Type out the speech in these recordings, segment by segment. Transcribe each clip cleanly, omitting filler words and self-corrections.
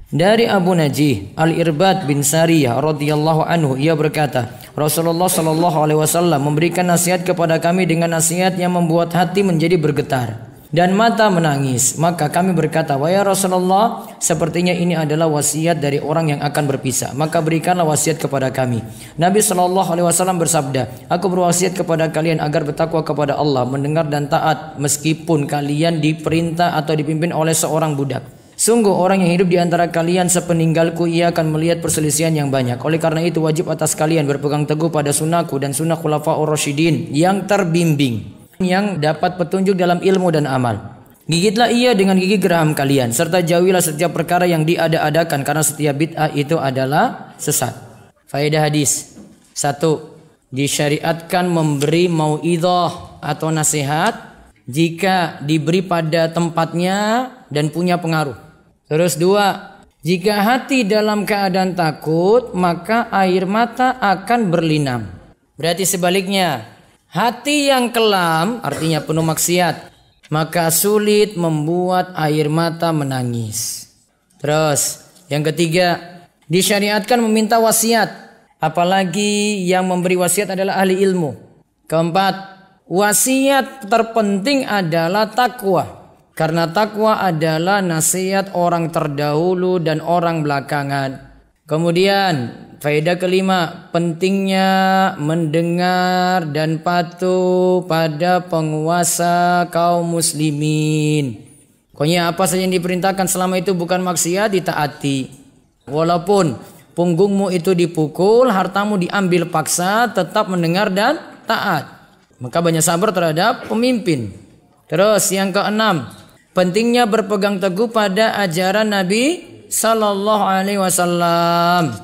Dari Abu Najih Al-Irbad bin Sariyah radhiyallahu anhu, ia berkata, Rasulullah sallallahu alaihi wasallam memberikan nasihat kepada kami dengan nasihat yang membuat hati menjadi bergetar dan mata menangis. Maka kami berkata, wahai Rasulullah, sepertinya ini adalah wasiat dari orang yang akan berpisah, maka berikanlah wasiat kepada kami. Nabi sallallahu alaihi wasallam bersabda, aku berwasiat kepada kalian agar bertakwa kepada Allah, mendengar dan taat meskipun kalian diperintah atau dipimpin oleh seorang budak. Sungguh orang yang hidup di antara kalian sepeninggalku, ia akan melihat perselisihan yang banyak. Oleh karena itu wajib atas kalian berpegang teguh pada sunnahku dan sunnah khulafaur rasyidin yang terbimbing, yang dapat petunjuk dalam ilmu dan amal. Gigitlah ia dengan gigi geraham kalian, serta jauhilah setiap perkara yang diada-adakan, karena setiap bid'ah itu adalah sesat. Faedah hadis. 1. Disyariatkan memberi mauidhah atau nasihat jika diberi pada tempatnya dan punya pengaruh. Terus 2, jika hati dalam keadaan takut, maka air mata akan berlinang. Berarti sebaliknya, hati yang kelam artinya penuh maksiat, maka sulit membuat air mata menangis. Terus yang ketiga, disyariatkan meminta wasiat, apalagi yang memberi wasiat adalah ahli ilmu. Keempat, wasiat terpenting adalah takwa. Karena takwa adalah nasihat orang terdahulu dan orang belakangan. Kemudian faedah kelima, pentingnya mendengar dan patuh pada penguasa kaum muslimin. Pokoknya apa saja yang diperintahkan selama itu bukan maksiat ditaati. Walaupun punggungmu itu dipukul, hartamu diambil paksa, tetap mendengar dan taat. Maka banyak sabar terhadap pemimpin. Terus yang keenam, pentingnya berpegang teguh pada ajaran Nabi sallallahu alaihi wasallam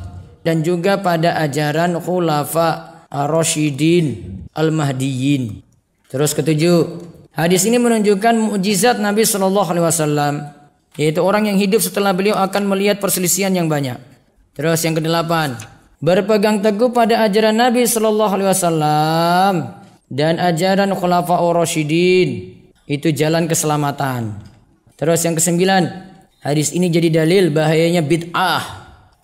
dan juga pada ajaran khulafa ar-rasyidin al-mahdiyyin. Terus ketujuh, hadis ini menunjukkan mukjizat Nabi sallallahu alaihi wasallam, yaitu orang yang hidup setelah beliau akan melihat perselisihan yang banyak. Terus yang kedelapan, berpegang teguh pada ajaran Nabi sallallahu alaihi wasallam dan ajaran khulafa ar-rasyidin, itu jalan keselamatan. Terus yang kesembilan, hadis ini jadi dalil bahayanya bid'ah,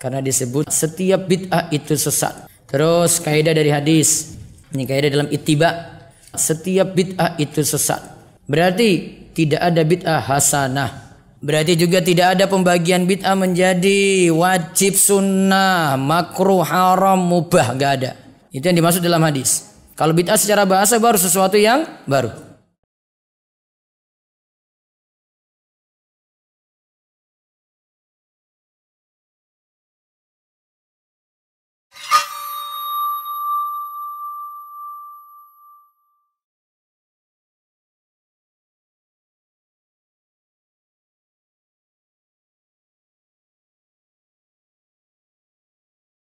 karena disebut setiap bid'ah itu sesat. Terus kaidah dari hadis, ini kaidah dalam ittiba, setiap bid'ah itu sesat. Berarti tidak ada bid'ah hasanah. Berarti juga tidak ada pembagian bid'ah menjadi wajib, sunnah, makruh, haram, mubah, gak ada. Itu yang dimaksud dalam hadis. Kalau bid'ah secara bahasa baru sesuatu yang baru.